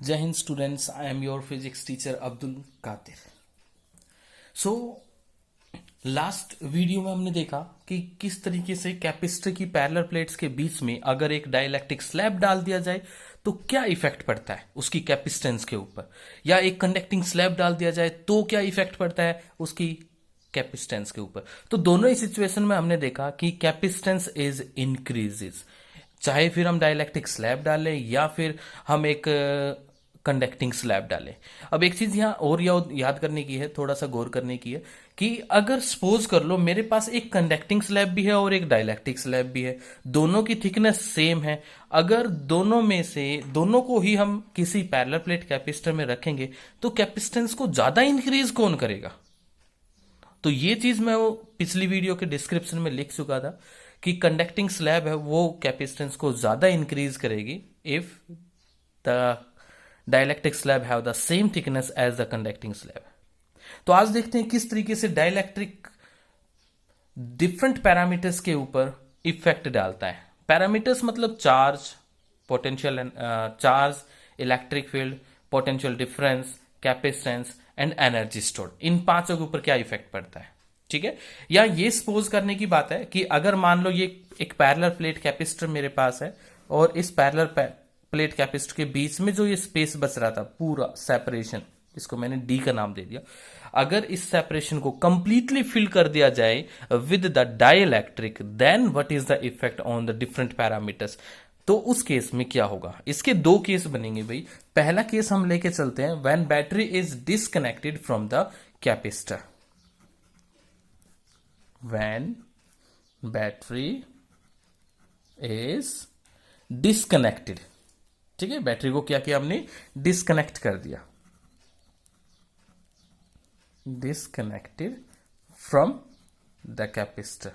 जय हिंद students, I am your physics teacher Abdul Kadir. So last video में हमने देखा कि किस तरीके से कैपेसिटर की पैरेलल प्लेट्स के बीच में अगर एक डाइलेक्ट्रिक स्लैब डाल दिया जाए तो क्या इफेक्ट पड़ता है उसकी कैपेसिटेंस के ऊपर, या एक कंडक्टिंग स्लैब डाल दिया जाए तो क्या इफेक्ट पड़ता है उसकी कैपेसिटेंस के ऊपर। तो दोनों ही सिचुएशन में हमने देखा कि कैपेसिटेंस इज इंक्रीजेस, चाहे फिर हम डाइलेक्ट्रिक स्लैब डालें या फिर हम एक कंडक्टिंग स्लैब डालें। अब एक चीज यहां और याद करने की है, थोड़ा सा गौर करने की है कि अगर सपोज कर लो मेरे पास एक कंडक्टिंग स्लैब भी है और एक डाइलेक्ट्रिक स्लैब भी है, दोनों की थिकनेस सेम है, अगर दोनों में से दोनों को ही हम किसी पैरेलल प्लेट कैपेसिटर में रखेंगे तो कैपेसिटेंस को ज्यादा इंक्रीज कौन करेगा। तो ये चीज मैं वो पिछली वीडियो के डिस्क्रिप्शन में लिख चुका था कि कंडक्टिंग स्लैब है वो कैपेसिटेंस को ज्यादा इंक्रीज करेगी if the dielectric slab have the same thickness as the conducting slab. तो आज देखते हैं किस तरीके से डाइलेक्ट्रिक डिफरेंट पैरामीटर्स के ऊपर इफेक्ट डालता है। पैरामीटर्स मतलब charge, potential charge, electric field, potential difference, capacitance and energy stored, इन पांचों के ऊपर क्या इफेक्ट पड़ता है। ठीक है, या ये सपोज करने की बात है कि अगर मान लो ये एक पैरेलल प्लेट कैपेसिटर मेरे पास है और इस पैरेलल प्लेट कैपेसिटर के बीच में जो ये स्पेस बच रहा था, पूरा सेपरेशन, इसको मैंने डी का नाम दे दिया, अगर इस सेपरेशन को कंप्लीटली फिल कर दिया जाए with the dielectric, then what is the effect on the different parameters. तो उस केस में क्या होगा, इसके दो केस बनेंगे भाई। पहला केस हम लेके चलते हैं when battery is disconnected from the capacitor. When battery is disconnected, ठीक है, बैटरी को क्या किया हमने, डिस्कनेक्ट कर दिया, डिस्कनेक्टेड फ्रॉम द कैपेसिटर।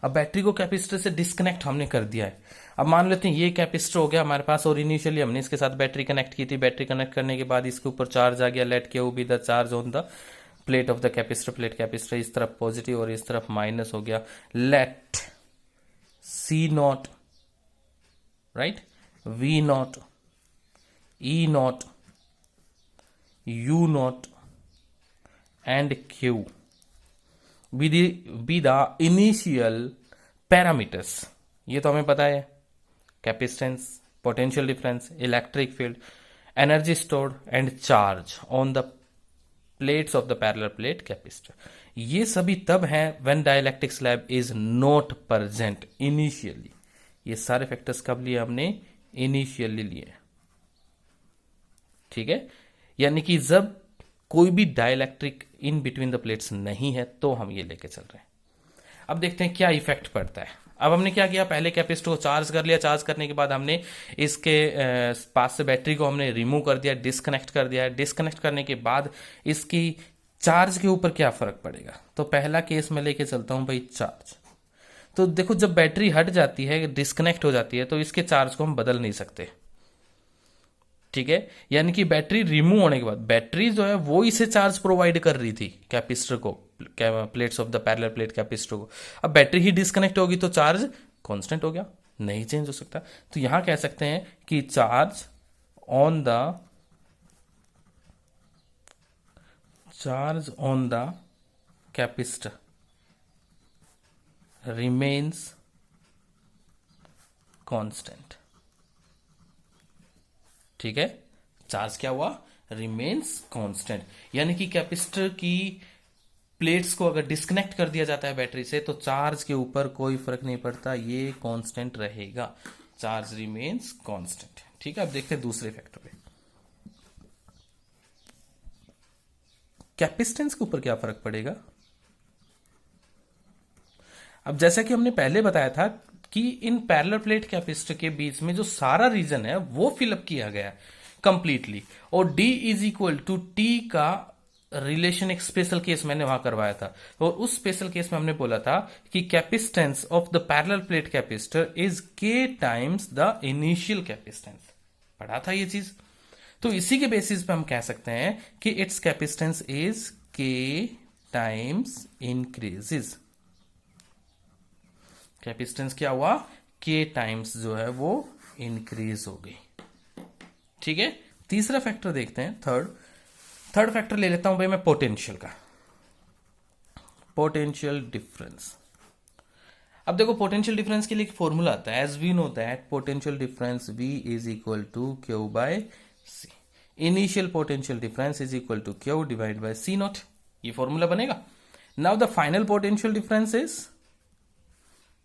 अब बैटरी को कैपेसिटर से डिस्कनेक्ट हमने कर दिया है। अब मान लेते हैं ये कैपेसिटर हो गया हमारे पास और इनिशियली हमने इसके साथ बैटरी कनेक्ट की थी। बैटरी कनेक्ट करने के बाद इसके ऊपर चार्ज आ गया, let K be the charge on the plate of the capacitor. Plate capacitor इस तरफ पॉजिटिव और इस तरफ माइनस हो गया। Let C not, right, V not, E not, U not and Q be the initial parameters. ये तो हमें पता है, capacitance, potential difference, electric field, energy stored and charge on the plates of the parallel plate capacitor. ये सभी तब हैं when dielectric slab is not present initially. ये सारे फैक्टर्स कब लिए हमने, इनिशियली लिए, ठीक है, यानी कि जब कोई भी dielectric in between the plates नहीं है तो हम ये लेके चल रहे हैं। अब देखते हैं क्या इफेक्ट पड़ता है। अब हमने क्या किया, पहले कैपेसिटर को चार्ज कर लिया, चार्ज करने के बाद हमने इसके पास से बैटरी को हमने रिमूव कर दिया, डिस्कनेक्ट कर दिया। डिस्कनेक्ट करने के बाद इसकी चार्ज के ऊपर क्या फर्क पड़ेगा। तो पहला केस में लेके चलता हूं भाई, चार्ज। तो देखो जब बैटरी हट जाती है, डिस्कनेक्ट हो जाती है, तो इसके चार्ज को हम बदल नहीं सकते, ठीक है, यानी कि बैटरी रिमूव होने के बाद बैटरी जो है वो इसे चार्ज प्रोवाइड कर रही थी कैपेसिटर को, plates of the parallel plate capacitor को। अब बैटरी ही डिस्कनेक्ट होगी तो चार्ज कांस्टेंट हो गया, नहीं चेंज हो सकता। तो यहां कह सकते हैं कि charge on the capacitor remains constant, ठीक है, चार्ज क्या हुआ, रिमेन्स कांस्टेंट। यानी कि कैपेसिटर की प्लेट्स को अगर डिस्कनेक्ट कर दिया जाता है बैटरी से तो चार्ज के ऊपर कोई फर्क नहीं पड़ता, ये कांस्टेंट रहेगा, चार्ज रिमेन्स कांस्टेंट। ठीक है, अब देखते हैं दूसरे फैक्टर पे, कैपेसिटेंस के ऊपर क्या फर्क पड़ेगा। अब जैसा कि हमने पहले बताया था कि इन पैरेलल प्लेट कैपेसिटर के बीच में जो सारा रीजन है वो फिलअप किया गया है कंप्लीटली, और D is equal to T का रिलेशन एक स्पेशल केस मैंने वहां करवाया था, और उस स्पेशल केस में हमने बोला था कि capacitance of the parallel plate capacitor is के टाइम्स द इनिशियल कैपेसिटेंस। पढ़ा था ये चीज। तो इसी के बेसिस पे हम कह सकते हैं कि इट्स कैपेसिटेंस इज के टाइम्स इंक्रीजेस। कैपेसिटेंस क्या हुआ, के टाइम्स जो है वो इंक्रीज हो गई। ठीक है, तीसरा फैक्टर देखते हैं, थर्ड फैक्टर ले लेता हूं भाई मैं पोटेंशियल का, पोटेंशियल डिफरेंस। अब देखो पोटेंशियल डिफरेंस के लिए एक फॉर्मूला आता है, as we know that potential difference V is equal to Q by C. Initial potential difference is equal to Q divide by C not, ये फॉर्मूला बनेगा। Now the final potential difference is,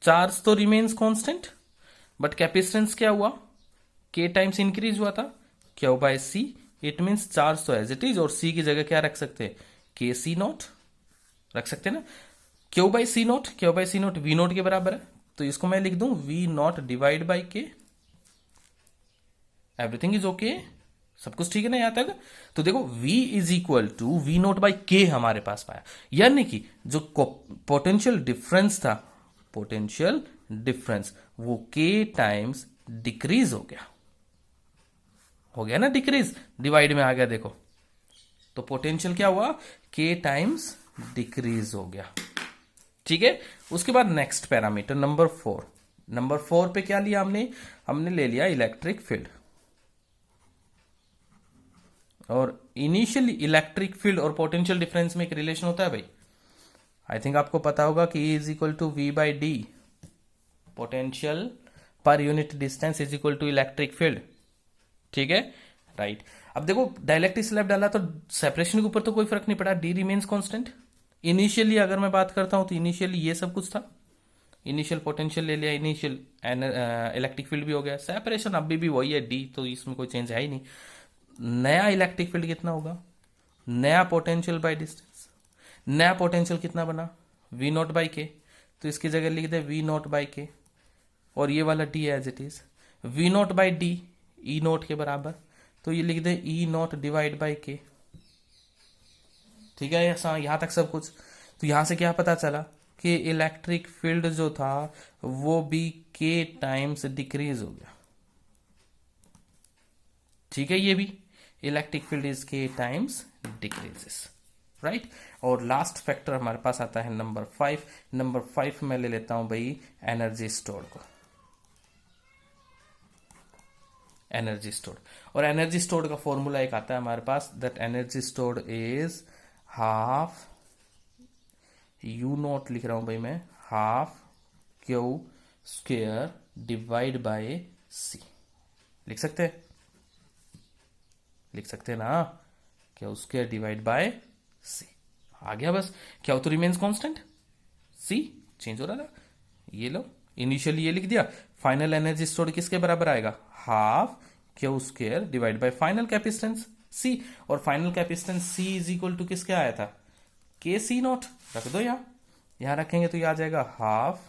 charge तो remains constant but capacitance क्या हुआ, K times increase हुआ था, Q by C. It means charge तो as it is, और C की जगह क्या रख सकते हैं, के सी नॉट रख सकते हैं ना। Q by C not, Q by C note V not के बराबर है, तो इसको मैं लिख दूं V not divide by K. Everything is okay, सब कुछ ठीक है ना यहां तक। तो देखो v is equal to V not by K हमारे पास पाया, यानी कि जो पोटेंशियल डिफरेंस था, पोटेंशियल डिफरेंस वो k टाइम्स डिक्रीज हो गया ना, डिक्रीज डिवाइड में आ गया देखो, तो पोटेंशियल क्या हुआ, k टाइम्स डिक्रीज हो गया। ठीक है, उसके बाद नेक्स्ट पैरामीटर नंबर 4, नंबर 4 पे क्या लिया हमने ले लिया इलेक्ट्रिक फील्ड। और इनिशियली इलेक्ट्रिक फील्ड और पोटेंशियल डिफरेंस में एक रिलेशन होता है भाई, आई थिंक आपको पता होगा कि E is equal to V by D, potential per unit distance is equal to electric field. ठीक है, राइट। अब देखो डाइलेक्ट्रिक स्लैब डाला तो सेपरेशन के ऊपर तो कोई फर्क नहीं पड़ा, डी रिमेन्स कांस्टेंट। इनिशियली अगर मैं बात करता हूं तो इनिशियली ये सब कुछ था, इनिशियल पोटेंशियल ले लिया, इनिशियल इलेक्ट्रिक फील्ड भी हो गया, सेपरेशन अभी भी वही है डी, तो इसमें कोई चेंज है ही नहीं। नया इलेक्ट्रिक फील्ड कितना होगा, नया पोटेंशियल बाय डिस्टेंस, नया पोटेंशियल कितना बना, वी नॉट बाई के, तो इसकी जगह लिख दे वी नॉट बाई के, और ये वाला D as it is, V not by D E not के बराबर, तो ये लिख दे E not divide by K. ठीक है, यहां तक सब कुछ। तो यहां से क्या पता चला कि इलेक्ट्रिक फील्ड जो था वो भी k टाइम्स डिक्रीज हो गया। ठीक है, ये भी electric field is k times decreases, right. और लास्ट फैक्टर हमारे पास आता है नंबर 5। नंबर 5 में ले लेता हूं भाई एनर्जी स्टोर्ड को, एनर्जी स्टोर्ड। और एनर्जी स्टोर्ड का फॉर्मूला एक आता है हमारे पास, that energy stored is half, U naught लिख रहा हूं भाई मैं, half Q square divide by C. लिख सकते हैं, लिख सकते हैं ना, Q square divide by C. आ गया बस, क्या तो रिमेन्स कांस्टेंट, सी चेंज हो रहा था, ये लो इनिशियली ये लिख दिया, फाइनल एनर्जी स्टोर्ड किसके बराबर आएगा, half Q square divide by final capacitance C. और final capacitance C is equal to किसके आया था, के सी नॉट, रख दो यहां रखेंगे तो ये आ जाएगा half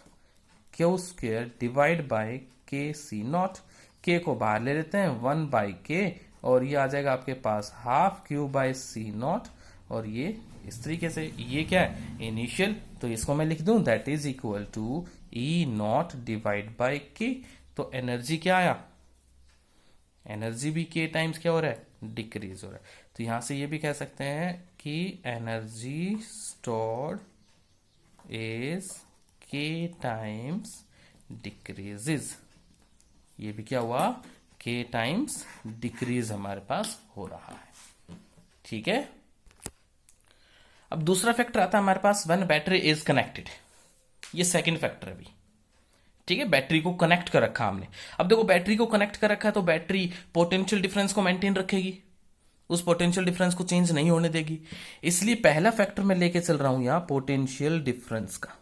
Q square divide by के सी नॉट। के को बाहर ले लेते हैं, 1 बाई के, और ये आ जाएगा आपके पास half Q by C naught, और ये इस तरीके से, ये क्या है इनिशियल, तो इसको मैं लिख दूं that is equal to E not divide by K. तो एनर्जी क्या आया, एनर्जी भी के टाइम्स क्या हो रहा है, डिक्रीज हो रहा है। तो यहां से ये भी कह सकते हैं कि एनर्जी स्टोर्ड इज के टाइम्स डिक्रीजेज, ये भी क्या हुआ, के टाइम्स डिक्रीज हमारे पास हो रहा है। ठीक है, अब दूसरा फैक्टर आता है हमारे पास, व्हेन बैटरी इज कनेक्टेड, ये सेकंड फैक्टर है अभी। ठीक है, बैटरी को कनेक्ट कर रखा हमने। अब देखो बैटरी को कनेक्ट कर रखा है तो बैटरी पोटेंशियल डिफरेंस को मेंटेन रखेगी, उस पोटेंशियल डिफरेंस को चेंज नहीं होने देगी। इसलिए पहला फैक्टर मैं लेके चल रहा हूं यहां पोटेंशियल डिफरेंस का,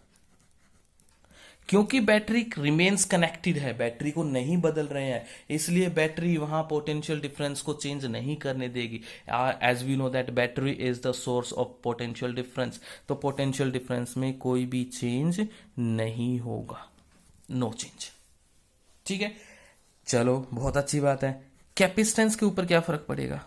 क्योंकि बैटरी रिमेन्स कनेक्टेड है, बैटरी को नहीं बदल रहे हैं, इसलिए बैटरी वहां पोटेंशियल डिफरेंस को चेंज नहीं करने देगी। As we know that battery is the source of potential difference, तो पोटेंशियल डिफरेंस में कोई भी चेंज नहीं होगा, नो चेंज। ठीक है, चलो बहुत अच्छी बात है। कैपेसिटेंस के ऊपर क्या फर्क पड़ेगा,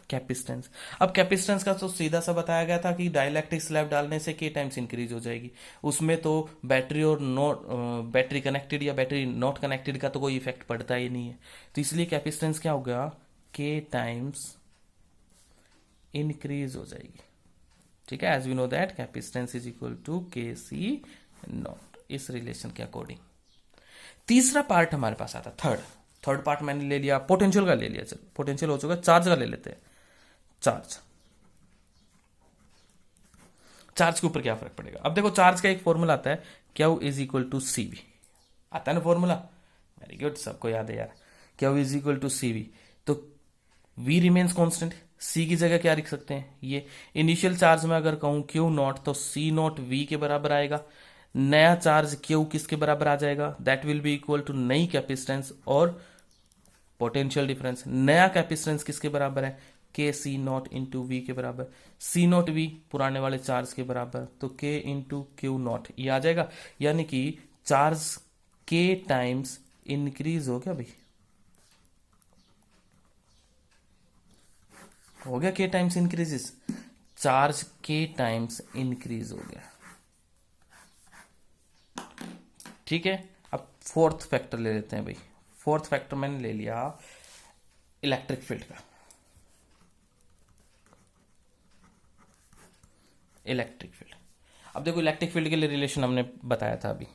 कैपेसिटेंस। अब कैपेसिटेंस का तो सीधा सा बताया गया था कि डाइलेक्ट्रिक स्लैब डालने से के टाइम्स इंक्रीज हो जाएगी, उसमें तो बैटरी और नॉट, बैटरी कनेक्टेड या बैटरी नॉट कनेक्टेड का तो कोई इफेक्ट पड़ता ही नहीं है, तो इसलिए कैपेसिटेंस क्या होगा, के टाइम्स इंक्रीज हो जाएगी। ठीक है, as we know that capacitance is equal to K C not. इस रिलेशन के अकॉर्डिंग। तीसरा पार्ट हमारे पास आता है थर्ड पार्ट मैंने ले लिया, पोटेंशियल का ले लिया, चलो पोटेंशियल हो चुका, चार्ज का ले लेते हैं। चार्ज के ऊपर क्या फर्क पड़ेगा? अब देखो चार्ज का एक फॉर्मूला आता है, Q is equal to C V, आता है ना फॉर्मूला, वेरी गुड, सबको याद है यार, Q is equal to C V. तो वी रिमेन्स कॉन्स्टेंट, सी की जगह क्या लिख सकते हैं, ये इनिशियल चार्ज में अगर कहूं क्यू नॉट तो सी नॉट वी के बराबर आएगा। नया चार्ज क्यू किसके बराबर आ जाएगा, that will be equal to नई कैपेसिटेंस और पोटेंशियल डिफरेंस। नया कैपेसिटेंस किसके बराबर है, के सी नॉट इंटू वी के बराबर, सी नॉट वी पुराने वाले चार्ज के बराबर, तो के इंटू क्यू नॉट ये आ जाएगा। यानी कि चार्ज के टाइम्स इंक्रीज हो गया भाई, हो गया के टाइम्स इंक्रीजेस, चार्ज के टाइम्स इंक्रीज हो गया। ठीक है, अब फोर्थ फैक्टर ले लेते हैं भाई। फोर्थ फैक्टर मैंने ले लिया इलेक्ट्रिक फील्ड का। इलेक्ट्रिक फील्ड, अब देखो इलेक्ट्रिक फील्ड के लिए रिलेशन हमने बताया था अभी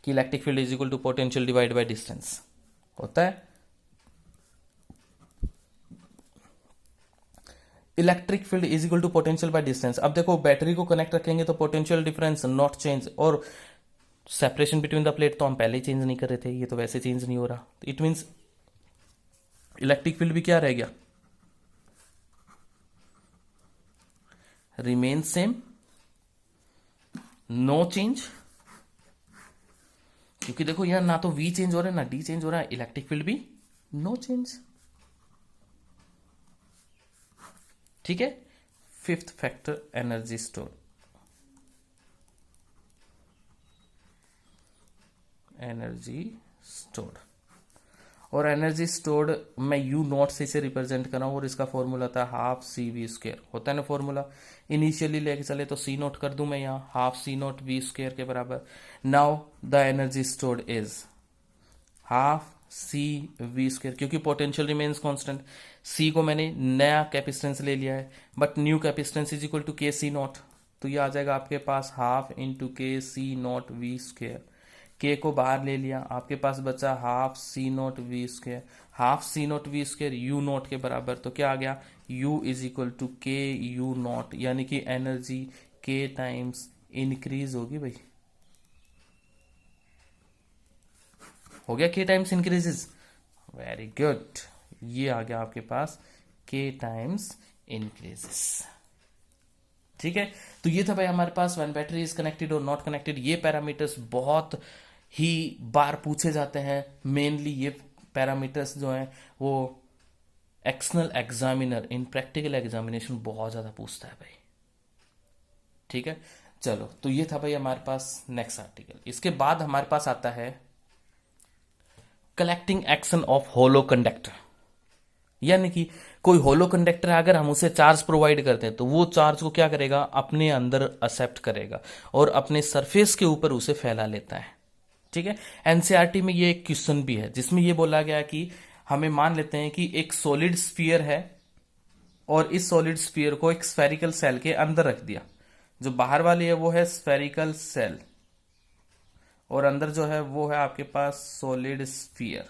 कि electric field is equal to potential divide by distance होता है। Electric field is equal to potential by distance. अब देखो बैटरी को कनेक्ट रखेंगे तो पोटेंशियल डिफरेंस नॉट चेंज, और सेपरेशन बिटवीन द प्लेट तो हम पहले ही चेंज नहीं कर रहे थे, ये तो वैसे चेंज नहीं हो रहा। इट मीन्स इलेक्ट्रिक फील्ड भी क्या रह गया, रिमेन सेम, नो चेंज, क्योंकि देखो यहां ना तो वी चेंज हो रहा है ना डी चेंज हो रहा है, इलेक्ट्रिक फील्ड भी नो चेंज। ठीक है, fifth factor energy store, energy stored, और एनर्जी स्टोर्ड मैं यू नॉट से इसे रिप्रेजेंट कर रहा हूं, और इसका फॉर्मूला था हाफ सी वी स्क्वायर, होता है ना फॉर्मूला। इनिशियली लेके चले तो सी नोट कर दूं मैं यहां, half C note V square के बराबर। Now the energy stored is half C V square, क्योंकि पोटेंशियल रिमेन्स कांस्टेंट, सी को मैंने नया कैपेसिटेंस ले लिया है, but new capacitance is equal to K C not, तो ये आ जाएगा आपके पास हाफ इंटू के सी नॉट वी स्क्वायर। के को बाहर ले लिया, आपके पास बचा half C naught V square, half C naught V square U naught के बराबर, तो क्या आ गया, U is equal to K U naught, यानी कि एनर्जी के टाइम्स इंक्रीज होगी भाई, हो गया के टाइम्स इंक्रीजेस, वेरी गुड, ये आ गया आपके पास के टाइम्स इंक्रीजेस। ठीक है, तो ये था भाई हमारे पास व्हेन बैटरी इज कनेक्टेड और नॉट कनेक्टेड। ये पैरामीटर्स बहुत ही बार पूछे जाते हैं, मेनली ये पैरामीटर्स जो हैं वो एक्सटर्नल एग्जामिनर इन प्रैक्टिकल एग्जामिनेशन बहुत ज्यादा पूछता है भाई। ठीक है, चलो तो ये था भाई हमारे पास नेक्स्ट आर्टिकल। इसके बाद हमारे पास आता है collecting action of hollow conductor, यानी कि कोई होलो कंडक्टर है, अगर हम उसे चार्ज प्रोवाइड करते हैं तो वो चार्ज को क्या करेगा, अपने अंदर एक्सेप्ट करेगा और अपने सरफेस के ऊपर उसे फैला लेता है। ठीक है, एनसीईआरटी में ये एक क्वेश्चन भी है जिसमें ये बोला गया कि हमें मान लेते हैं कि एक सॉलिड स्फीयर है और इस सॉलिड स्फीयर को एक स्फेरिकल सेल के अंदर रख दिया, जो बाहर वाली है वो है स्फेरिकल सेल और अंदर जो है वो है आपके पास सॉलिड स्फीयर।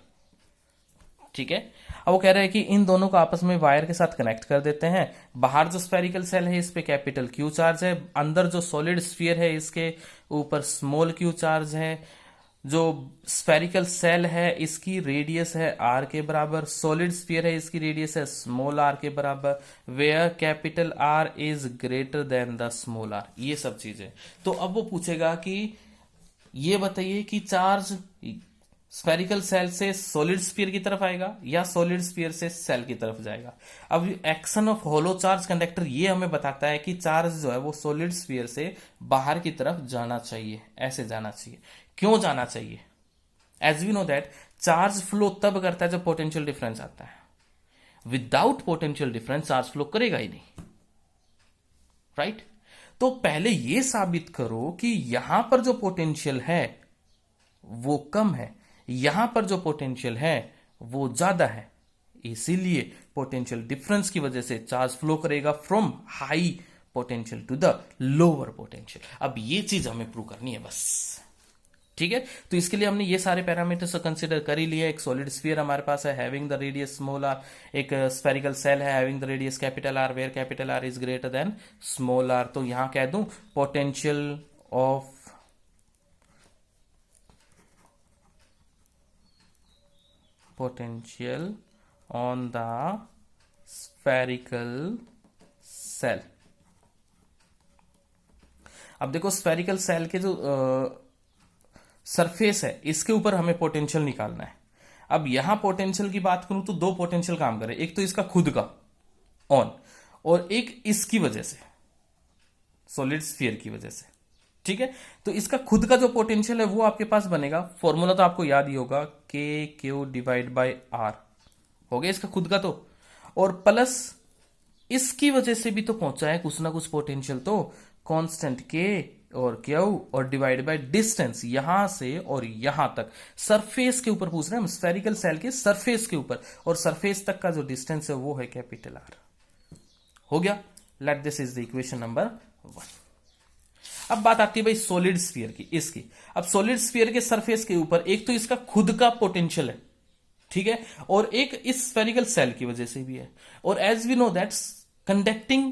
ठीक है, अब वो कह रहे हैं कि इन दोनों को आपस में वायर के साथ कनेक्ट कर देते हैं। बाहर जो स्फेरिकल सेल है इस पे कैपिटल क्यू चार्ज है, अंदर जो सॉलिड स्फीयर है इसके ऊपर स्मॉल क्यू चार्ज है। जो स्फेरिकल सेल है इसकी रेडियस है आर के बराबर, सॉलिड स्फीयर है इसकी रेडियस है स्मॉल आर के बराबर, where capital R is greater than the small R, ये सब चीजें। तो अब वो पूछेगा कि ये बताइए कि चार्ज स्फेरिकल सेल से सॉलिड स्फीयर की तरफ आएगा या सॉलिड स्फीयर से सेल की तरफ जाएगा। अब action of hollow charge conductor ये हमें बताता है कि चार्ज जो है वो सॉलिड स्फीयर से बाहर की तरफ जाना चाहिए, ऐसे जाना चाहिए। क्यों जाना चाहिए? As we know that charge flow तब करता है जब पोटेंशियल डिफरेंस आता है, without potential difference charge flow करेगा ही नहीं, राइट? तो पहले यह साबित करो कि यहां पर जो पोटेंशियल है वो कम है, यहां पर जो पोटेंशियल है वो ज्यादा है, इसीलिए पोटेंशियल डिफरेंस की वजह से चार्ज फ्लो करेगा from high potential to the lower potential. अब ये चीज हमें प्रूव करनी है बस, ठीक है, तो इसके लिए हमने ये सारे पैरामीटर्स कंसीडर कर ही लिए। एक सॉलिड स्फीयर हमारे पास है having the radius small R, एक स्फेरिकल सेल है having the radius capital R where capital R is greater than small R. तो यहां कह दूं potential of potential on the spherical shell. अब देखो स्फेरिकल सेल के जो सरफेस है इसके ऊपर हमें पोटेंशियल निकालना है। अब यहां पोटेंशियल की बात करूं तो दो पोटेंशियल काम करे, एक तो इसका खुद का ऑन और एक इसकी वजह से सॉलिड स्फीयर की वजह से। ठीक है, तो इसका खुद का जो पोटेंशियल है वो आपके पास बनेगा, फॉर्मूला तो आपको याद ही होगा, के क्यू डिवाइड बाय आर हो गया इसका खुद का तो, और प्लस इसकी वजह से भी तो पहुंचा है कुछ ना कुछ पोटेंशियल, तो कांस्टेंट के और क्यू और डिवाइड बाय डिस्टेंस यहां से और यहां तक सरफेस के ऊपर पूछ रहे हैं हम, स्फेरिकल सेल के सरफेस के ऊपर, और सरफेस तक का जो डिस्टेंस है वो है कैपिटल आर। हो गया, let this is the equation number 1। अब बात आती है भाई सॉलिड स्फीयर की, इसकी। अब सॉलिड स्फीयर के सरफेस के ऊपर एक तो इसका खुद का पोटेंशियल है, ठीक है, और एक इस स्फेरिकल सेल की वजह से भी है। और as we know that conducting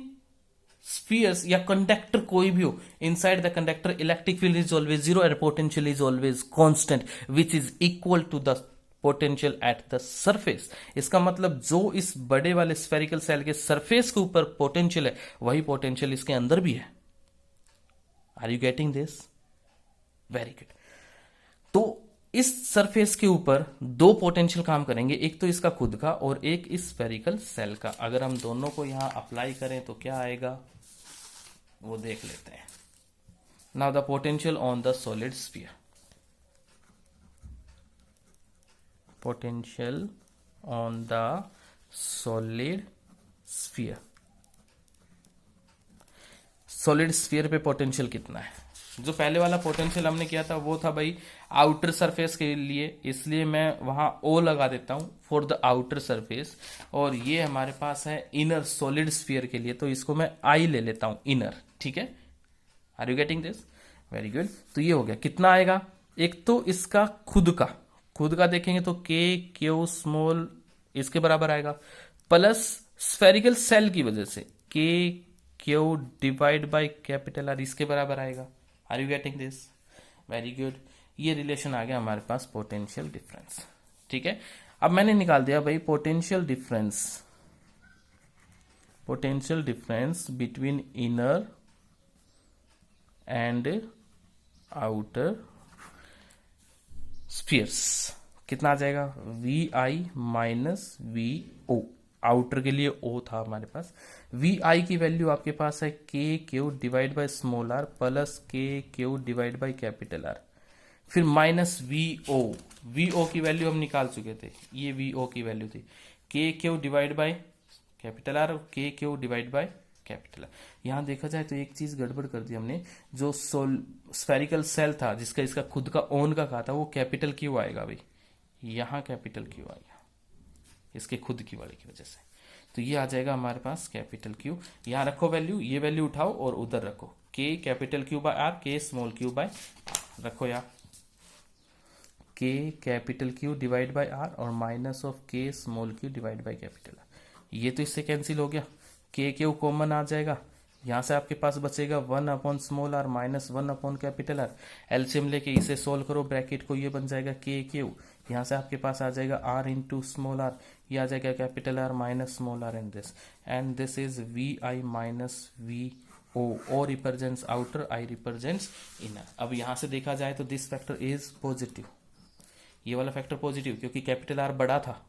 spheres या कंडक्टर कोई भी हो, inside the conductor electric field is always zero and potential is always constant which is equal to the potential at the surface. इसका मतलब जो इस बड़े वाले स्फेरिकल सेल के सरफेस के ऊपर पोटेंशियल है वही पोटेंशियल इसके अंदर भी है। Are you getting this? Very good. तो इस सरफेस के ऊपर दो पोटेंशियल काम करेंगे, एक तो इसका खुद का और एक इस स्फेरिकल सेल का। अगर हम दोनों को यहां अप्लाई करें तो क्या आएगा वो देख लेते हैं। Now the potential on the solid sphere, potential on the solid sphere, solid sphere पे पोटेंशियल कितना है? जो पहले वाला पोटेंशियल हमने किया था वो था भाई आउटर सरफेस के लिए, इसलिए मैं वहां ओ लगा देता हूं फॉर द आउटर सरफेस, और ये हमारे पास है इनर सॉलिड स्फीयर के लिए, तो इसको मैं आई ले लेता हूं इनर। ठीक है, are you getting this? Very good. तो ये हो गया, कितना आएगा? एक तो इसका खुद का देखेंगे तो के क्यू स्मॉल इसके बराबर आएगा, प्लस स्फेरिकल सेल की वजह से K Q divide by capital R इसके बराबर आएगा। Are you getting this? Very good. ये रिलेशन आ गया हमारे पास पोटेंशियल डिफरेंस। ठीक है, अब मैंने निकाल दिया भाई potential difference between inner and outer spheres. कितना आ जाएगा? V I minus V O. Outer के लिए ओ था हमारे पास। वी आई की वैल्यू आपके पास है K Q divide by small R plus K Q divide by capital R, फिर माइनस वी ओ की वैल्यू हम निकाल चुके थे, ये वी ओ की वैल्यू थी K Q divide by capital R, K Q divide by capital R. यहां देखा जाए तो एक चीज गड़बड़ कर दी हमने, जो स्फेरिकल सेल था जिसका इसका खुद का ओन का कहा था वो कैपिटल क्यू आएगा भाई, यहां कैपिटल क्यू आएगा इसके खुद की वाले की वजह से, तो ये आ जाएगा हमारे पास कैपिटल क्यू। यहां रखो वैल्यू, ये वैल्यू उठाओ और उधर रखो, K capital Q by R, K small Q by R रखो यार, K capital Q divide by R और minus of K small Q divide by capital R. ये तो इससे कैंसिल हो गया, के क्यू कॉमन आ जाएगा, यहां से आपके पास बचेगा 1 upon small R minus 1 upon capital R. LCM लेके इसे सोल्व करो ब्रैकेट को, ये बन जाएगा के क्यू, यहां से आपके पास आ जाएगा आर इंटू स्मॉल आर, ये आ जाएगा capital R minus small R and this is V I minus V O represents outer, I represents inner. अब यहां से देखा जाए तो दिस फैक्टर इज पॉजिटिव, ये वाला फैक्टर पॉजिटिव क्योंकि कैपिटल आर बड़ा था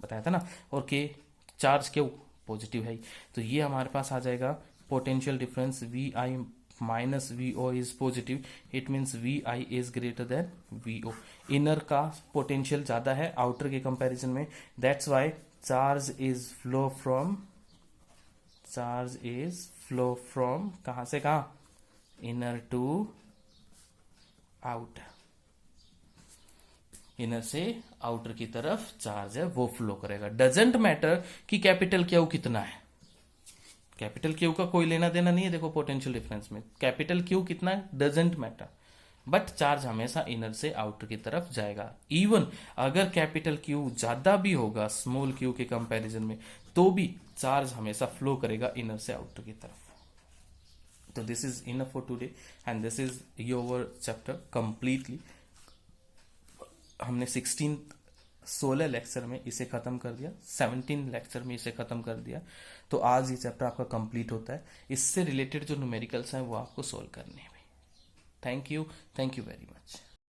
बताया था ना, और के चार्ज क्यों पॉजिटिव है, तो ये हमारे पास आ जाएगा potential difference V I minus V O is positive, it means V I is greater than V O. Inner का पोटेंशियल ज्यादा है आउटर के कंपैरिजन में, that's why charge is flow from कहां से कहां, इनर टू आउटर, इनर से आउटर की तरफ चार्ज है वो फ्लो करेगा। डजेंट मैटर कि कैपिटल क्यू कितना है, कैपिटल क्यू का कोई लेना देना नहीं है। देखो पोटेंशियल डिफरेंस में कैपिटल क्यू कितना है डजेंट मैटर, बट चार्ज हमेशा इनर से आउटर की तरफ जाएगा। इवन अगर कैपिटल क्यू ज्यादा भी होगा स्मॉल क्यू के कंपैरिजन में, तो भी चार्ज हमेशा फ्लो करेगा इनर से आउटर की तरफ। तो this is enough for today and this is your chapter completely. हमने 16 लेक्चर में इसे खत्म कर दिया, 17 लेक्चर में इसे खत्म कर दिया। तो आज ये चैप्टर आपका कंप्लीट होता है। इससे रिलेटेड जो न्यूमेरिकल्स हैं वो आपको सोल्व करने हैं। Thank you very much.